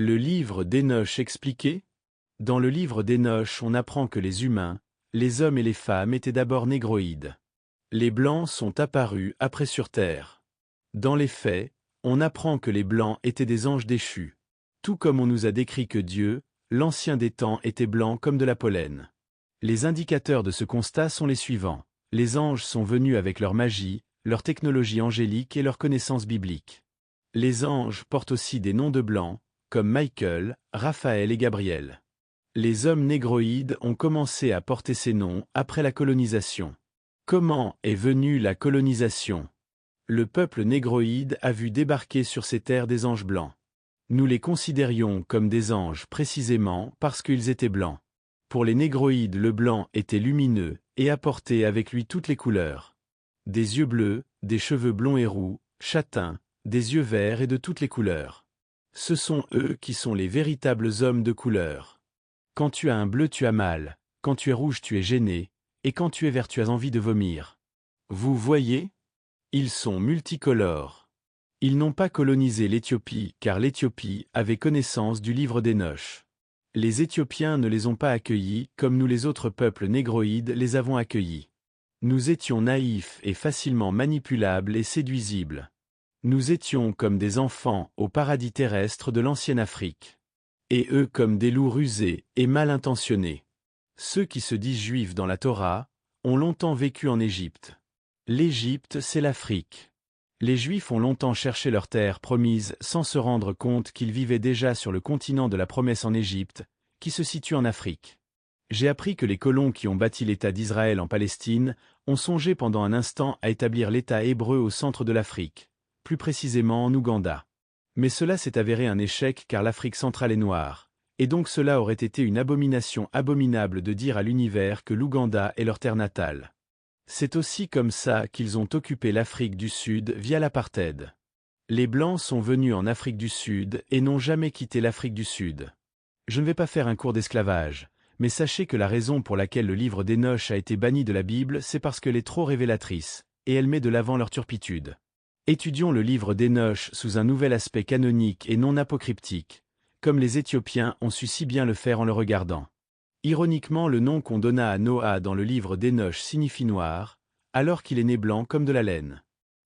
Le livre d'Hénoch expliqué? Dans le livre d'Hénoch, on apprend que les humains, les hommes et les femmes étaient d'abord négroïdes. Les blancs sont apparus après sur terre. Dans les faits, on apprend que les blancs étaient des anges déchus. Tout comme on nous a décrit que Dieu, l'ancien des temps, était blanc comme de la pollen. Les indicateurs de ce constat sont les suivants. Les anges sont venus avec leur magie, leur technologie angélique et leur connaissance biblique. Les anges portent aussi des noms de blancs, comme Michael, Raphaël et Gabriel. Les hommes négroïdes ont commencé à porter ces noms après la colonisation. Comment est venue la colonisation? Le peuple négroïde a vu débarquer sur ces terres des anges blancs. Nous les considérions comme des anges précisément parce qu'ils étaient blancs. Pour les négroïdes, le blanc était lumineux et apportait avec lui toutes les couleurs. Des yeux bleus, des cheveux blonds et roux, châtains, des yeux verts et de toutes les couleurs. Ce sont eux qui sont les véritables hommes de couleur. Quand tu as un bleu, tu as mal, quand tu es rouge, tu es gêné, et quand tu es vert, tu as envie de vomir. Vous voyez? Ils sont multicolores. Ils n'ont pas colonisé l'Éthiopie car l'Éthiopie avait connaissance du livre d'Hénoch. Les Éthiopiens ne les ont pas accueillis comme nous les autres peuples négroïdes les avons accueillis. Nous étions naïfs et facilement manipulables et séduisibles. Nous étions comme des enfants au paradis terrestre de l'ancienne Afrique. Et eux comme des loups rusés et mal intentionnés. Ceux qui se disent juifs dans la Torah ont longtemps vécu en Égypte. L'Égypte, c'est l'Afrique. Les Juifs ont longtemps cherché leur terre promise sans se rendre compte qu'ils vivaient déjà sur le continent de la promesse en Égypte, qui se situe en Afrique. J'ai appris que les colons qui ont bâti l'État d'Israël en Palestine ont songé pendant un instant à établir l'État hébreu au centre de l'Afrique, plus précisément en Ouganda. Mais cela s'est avéré un échec car l'Afrique centrale est noire, et donc cela aurait été une abomination abominable de dire à l'univers que l'Ouganda est leur terre natale. C'est aussi comme ça qu'ils ont occupé l'Afrique du Sud via l'apartheid. Les Blancs sont venus en Afrique du Sud et n'ont jamais quitté l'Afrique du Sud. Je ne vais pas faire un cours d'esclavage, mais sachez que la raison pour laquelle le livre d'Hénoch a été banni de la Bible, c'est parce qu'elle est trop révélatrice, et elle met de l'avant leur turpitude. Étudions le livre d'Hénoch sous un nouvel aspect canonique et non apocryptique, comme les Éthiopiens ont su si bien le faire en le regardant. Ironiquement, le nom qu'on donna à Noah dans le livre d'Hénoch signifie noir, alors qu'il est né blanc comme de la laine.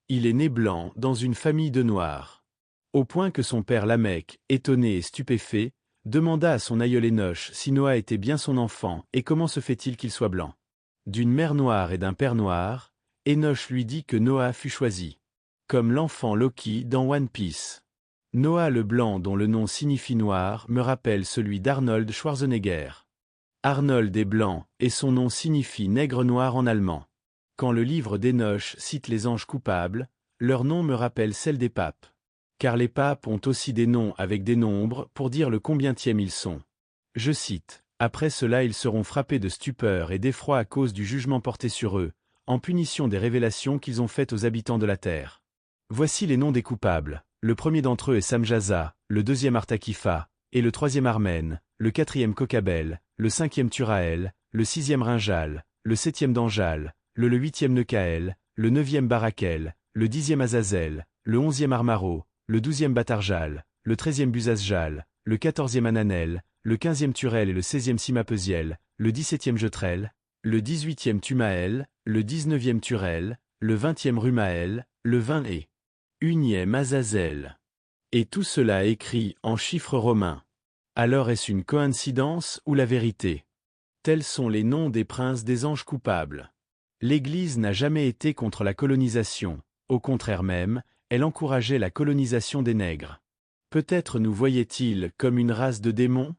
Il est né blanc dans une famille de noirs. Au point que son père Lamech, étonné et stupéfait, demanda à son aïeul Hénoch si Noah était bien son enfant et comment se fait-il qu'il soit blanc. D'une mère noire et d'un père noir, Hénoch lui dit que Noah fut choisi. Comme l'enfant Loki dans One Piece. Noah le blanc dont le nom signifie noir me rappelle celui d'Arnold Schwarzenegger. Arnold est blanc, et son nom signifie nègre noir en allemand. Quand le livre d'Hénoch cite les anges coupables, leur nom me rappelle celle des papes. Car les papes ont aussi des noms avec des nombres pour dire le combientième ils sont. Je cite, « Après cela ils seront frappés de stupeur et d'effroi à cause du jugement porté sur eux, en punition des révélations qu'ils ont faites aux habitants de la terre. » Voici les noms des coupables. Le premier d'entre eux est Samjaza, le deuxième Artakifa, et le troisième Armène, le quatrième Kokabel, le cinquième Turaël, le sixième Rinjal, le septième Danjal, le huitième Nekaël, le neuvième Barakel, le dixième Azazel, le onzième Armaro, le douzième Batarjal, le treizième Buzazjal, le quatorzième Ananel, le quinzième Turel et le seizième Simapesiel, le dix-septième Jetrel, le dix-huitième Tumaël, le dix-neuvième Turel, le vingtième Rumaël, le vingt et unième Azazel. Et tout cela écrit en chiffres romains. Alors est-ce une coïncidence ou la vérité? Tels sont les noms des princes des anges coupables. L'Église n'a jamais été contre la colonisation, au contraire même, elle encourageait la colonisation des nègres. Peut-être nous voyaient-ils comme une race de démons?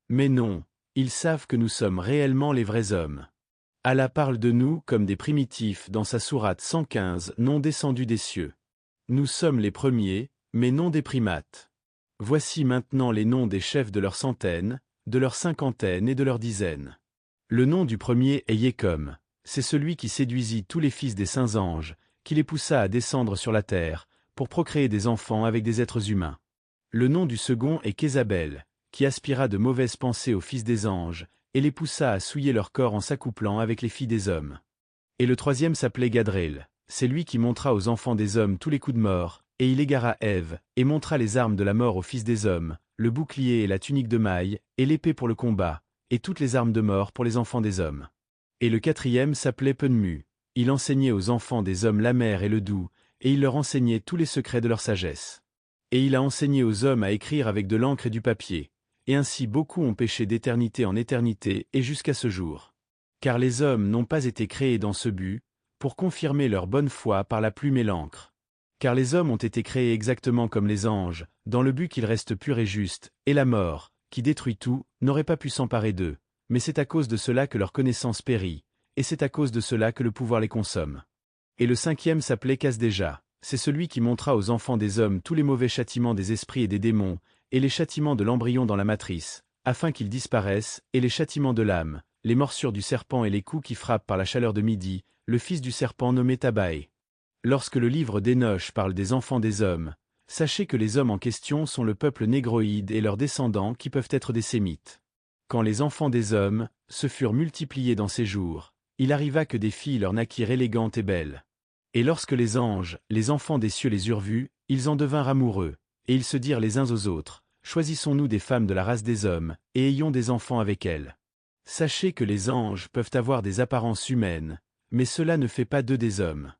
Mais non, ils savent que nous sommes réellement les vrais hommes. Allah parle de nous comme des primitifs dans sa sourate 115 non descendus des cieux. Nous sommes les premiers, mais non des primates. Voici maintenant les noms des chefs de leur centaine, de leur cinquantaine et de leur dizaine. Le nom du premier est Yécom, c'est celui qui séduisit tous les fils des saints anges, qui les poussa à descendre sur la terre, pour procréer des enfants avec des êtres humains. Le nom du second est Kézabel, qui aspira de mauvaises pensées aux fils des anges, et les poussa à souiller leur corps en s'accouplant avec les filles des hommes. Et le troisième s'appelait Gadreel, c'est lui qui montra aux enfants des hommes tous les coups de mort, et il égara Ève, et montra les armes de la mort aux fils des hommes, le bouclier et la tunique de mailles, et l'épée pour le combat, et toutes les armes de mort pour les enfants des hommes. Et le quatrième s'appelait Penmu. Il enseignait aux enfants des hommes l'amer et le doux, et il leur enseignait tous les secrets de leur sagesse. Et il a enseigné aux hommes à écrire avec de l'encre et du papier. Et ainsi beaucoup ont péché d'éternité en éternité et jusqu'à ce jour. Car les hommes n'ont pas été créés dans ce but, pour confirmer leur bonne foi par la plume et l'encre. Car les hommes ont été créés exactement comme les anges, dans le but qu'ils restent purs et justes, et la mort, qui détruit tout, n'aurait pas pu s'emparer d'eux, mais c'est à cause de cela que leur connaissance périt, et c'est à cause de cela que le pouvoir les consomme. Et le cinquième s'appelait Casdéja, c'est celui qui montra aux enfants des hommes tous les mauvais châtiments des esprits et des démons, et les châtiments de l'embryon dans la matrice, afin qu'ils disparaissent, et les châtiments de l'âme, les morsures du serpent et les coups qui frappent par la chaleur de midi, le fils du serpent nommé Tabaé. Lorsque le livre d'Énoch parle des enfants des hommes, sachez que les hommes en question sont le peuple négroïde et leurs descendants qui peuvent être des Sémites. Quand les enfants des hommes se furent multipliés dans ces jours, il arriva que des filles leur naquirent élégantes et belles. Et lorsque les anges, les enfants des cieux les eurent vues, ils en devinrent amoureux, et ils se dirent les uns aux autres, choisissons-nous des femmes de la race des hommes, et ayons des enfants avec elles. Sachez que les anges peuvent avoir des apparences humaines, mais cela ne fait pas d'eux des hommes.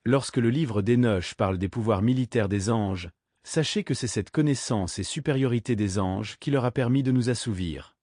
Lorsque le livre d'Énoch parle des pouvoirs militaires des anges, sachez que c'est cette connaissance et supériorité des anges qui leur a permis de nous assouvir.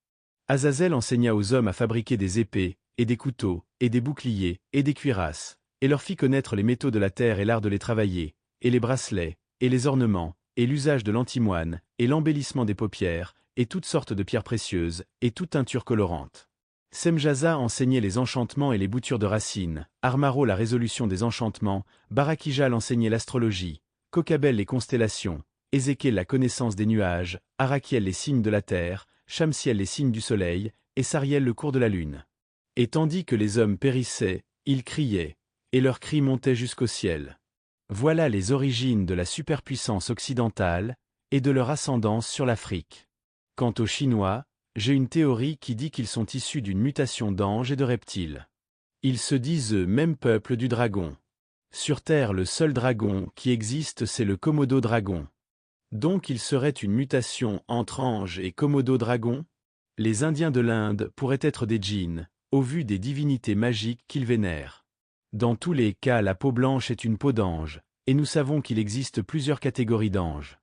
Azazel enseigna aux hommes à fabriquer des épées, et des couteaux, et des boucliers, et des cuirasses, et leur fit connaître les métaux de la terre et l'art de les travailler, et les bracelets, et les ornements, et l'usage de l'antimoine, et l'embellissement des paupières, et toutes sortes de pierres précieuses, et toute teinture colorante. Semjaza enseignait les enchantements et les boutures de racines, Armaro la résolution des enchantements, Barakijal enseignait l'astrologie, Kokabel les constellations, Ézéchiel la connaissance des nuages, Arakiel les signes de la terre, Shamsiel les signes du soleil, et Sariel le cours de la lune. Et tandis que les hommes périssaient, ils criaient, et leurs cris montaient jusqu'au ciel. Voilà les origines de la superpuissance occidentale, et de leur ascendance sur l'Afrique. Quant aux Chinois, j'ai une théorie qui dit qu'ils sont issus d'une mutation d'anges et de reptiles. Ils se disent eux-mêmes peuple du dragon. Sur Terre, le seul dragon qui existe, c'est le Komodo dragon. Donc il serait une mutation entre ange et Komodo dragon? Les Indiens de l'Inde pourraient être des djinns, au vu des divinités magiques qu'ils vénèrent. Dans tous les cas, la peau blanche est une peau d'ange, et nous savons qu'il existe plusieurs catégories d'anges.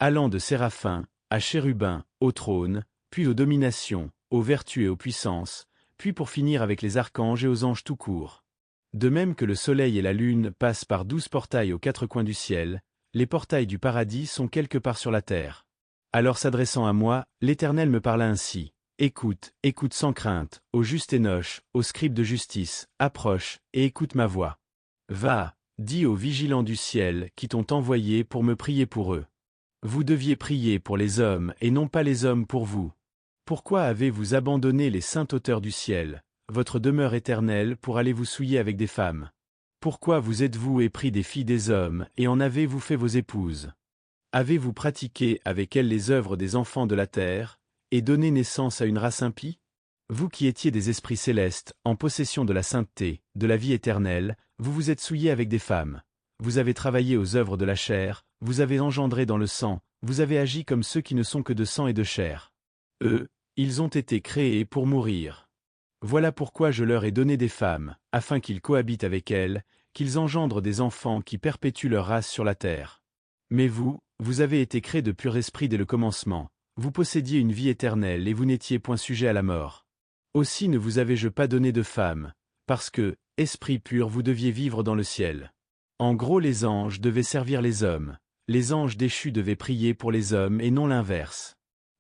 Allant de séraphins, à chérubins, au trône, puis aux dominations, aux vertus et aux puissances, puis pour finir avec les archanges et aux anges tout court. De même que le soleil et la lune passent par 12 portails aux 4 coins du ciel, les portails du paradis sont quelque part sur la terre. Alors s'adressant à moi, l'Éternel me parla ainsi. Écoute, écoute sans crainte, ô juste Énoch, ô scribe de justice, approche, et écoute ma voix. Va, dis aux vigilants du ciel qui t'ont envoyé pour me prier pour eux. Vous deviez prier pour les hommes et non pas les hommes pour vous. Pourquoi avez-vous abandonné les saintes hauteurs du ciel, votre demeure éternelle pour aller vous souiller avec des femmes? Pourquoi vous êtes-vous épris des filles des hommes et en avez-vous fait vos épouses? Avez-vous pratiqué avec elles les œuvres des enfants de la terre, et donné naissance à une race impie? Vous qui étiez des esprits célestes, en possession de la sainteté, de la vie éternelle, vous vous êtes souillés avec des femmes. Vous avez travaillé aux œuvres de la chair, vous avez engendré dans le sang, vous avez agi comme ceux qui ne sont que de sang et de chair. Eux, ils ont été créés pour mourir. Voilà pourquoi je leur ai donné des femmes, afin qu'ils cohabitent avec elles, qu'ils engendrent des enfants qui perpétuent leur race sur la terre. Mais vous, vous avez été créés de pur esprit dès le commencement, vous possédiez une vie éternelle et vous n'étiez point sujet à la mort. Aussi ne vous avais-je pas donné de femmes, parce que, esprit pur, vous deviez vivre dans le ciel. En gros, les anges devaient servir les hommes, les anges déchus devaient prier pour les hommes et non l'inverse.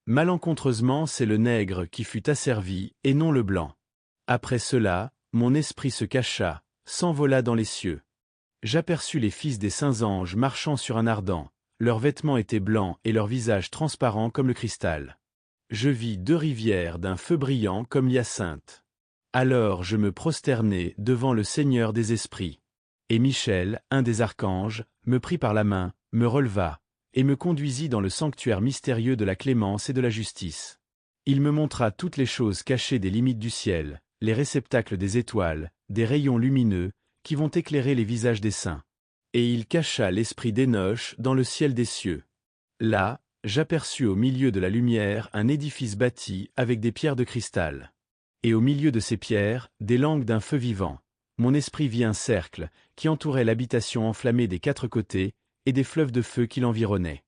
Malencontreusement, c'est le nègre qui fut asservi, et non le blanc. Après cela, mon esprit se cacha, s'envola dans les cieux. J'aperçus les fils des saints anges marchant sur un ardent, leurs vêtements étaient blancs et leurs visages transparents comme le cristal. Je vis 2 rivières d'un feu brillant comme l'hyacinthe. Alors je me prosternai devant le Seigneur des esprits. Et Michel, un des archanges, me prit par la main, me releva, et me conduisit dans le sanctuaire mystérieux de la clémence et de la justice. Il me montra toutes les choses cachées des limites du ciel, les réceptacles des étoiles, des rayons lumineux, qui vont éclairer les visages des saints. Et il cacha l'esprit d'Énoch dans le ciel des cieux. Là, j'aperçus au milieu de la lumière un édifice bâti avec des pierres de cristal. Et au milieu de ces pierres, des langues d'un feu vivant. Mon esprit vit un cercle, qui entourait l'habitation enflammée des quatre côtés, et des fleuves de feu qui l'environnaient.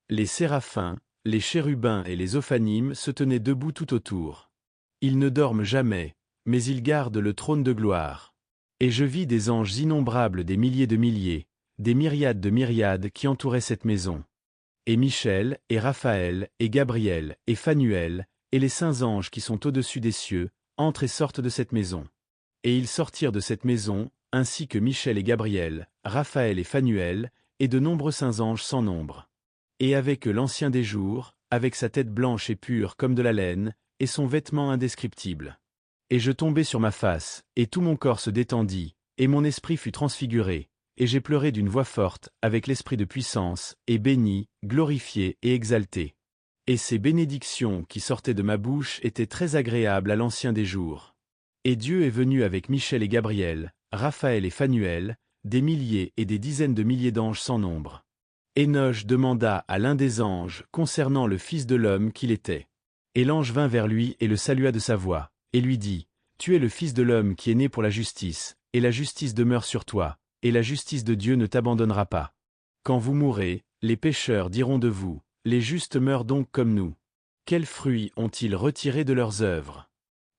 Les séraphins, les chérubins et les ophanimes se tenaient debout tout autour. Ils ne dorment jamais, mais ils gardent le trône de gloire. Et je vis des anges innombrables des milliers, des myriades de myriades qui entouraient cette maison. Et Michel, et Raphaël, et Gabriel, et Phanuel, et les saints anges qui sont au-dessus des cieux, entrent et sortent de cette maison. Et ils sortirent de cette maison, ainsi que Michel et Gabriel, Raphaël et Phanuel, et de nombreux saints anges sans nombre. Et avec eux l'Ancien des jours, avec sa tête blanche et pure comme de la laine, et son vêtement indescriptible. Et je tombai sur ma face, et tout mon corps se détendit, et mon esprit fut transfiguré, et j'ai pleuré d'une voix forte, avec l'esprit de puissance, et béni, glorifié et exalté. Et ces bénédictions qui sortaient de ma bouche étaient très agréables à l'Ancien des jours. Et Dieu est venu avec Michel et Gabriel, Raphaël et Phanuel, des milliers et des dizaines de milliers d'anges sans nombre. Énoch demanda à l'un des anges concernant le Fils de l'homme qu'il était. Et l'ange vint vers lui et le salua de sa voix, et lui dit, « Tu es le Fils de l'homme qui est né pour la justice, et la justice demeure sur toi, et la justice de Dieu ne t'abandonnera pas. Quand vous mourrez, les pécheurs diront de vous, les justes meurent donc comme nous. Quels fruits ont-ils retirés de leurs œuvres?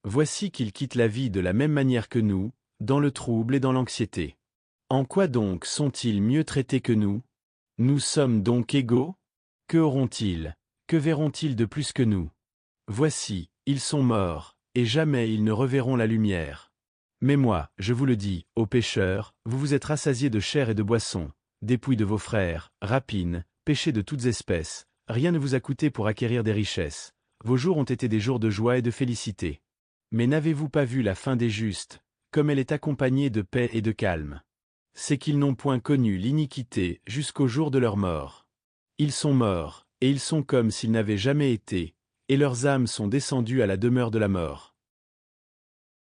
Voici qu'ils quittent la vie de la même manière que nous, dans le trouble et dans l'anxiété. En quoi donc sont-ils mieux traités que nous? Nous sommes donc égaux? Que auront-ils? Que verront-ils de plus que nous? Voici, ils sont morts, et jamais ils ne reverront la lumière. Mais moi, je vous le dis, ô pécheurs, vous vous êtes rassasiés de chair et de boisson, dépouilles de vos frères, rapines, péchés de toutes espèces, rien ne vous a coûté pour acquérir des richesses. Vos jours ont été des jours de joie et de félicité. Mais n'avez-vous pas vu la fin des justes, comme elle est accompagnée de paix et de calme? C'est qu'ils n'ont point connu l'iniquité jusqu'au jour de leur mort. Ils sont morts, et ils sont comme s'ils n'avaient jamais été, et leurs âmes sont descendues à la demeure de la mort.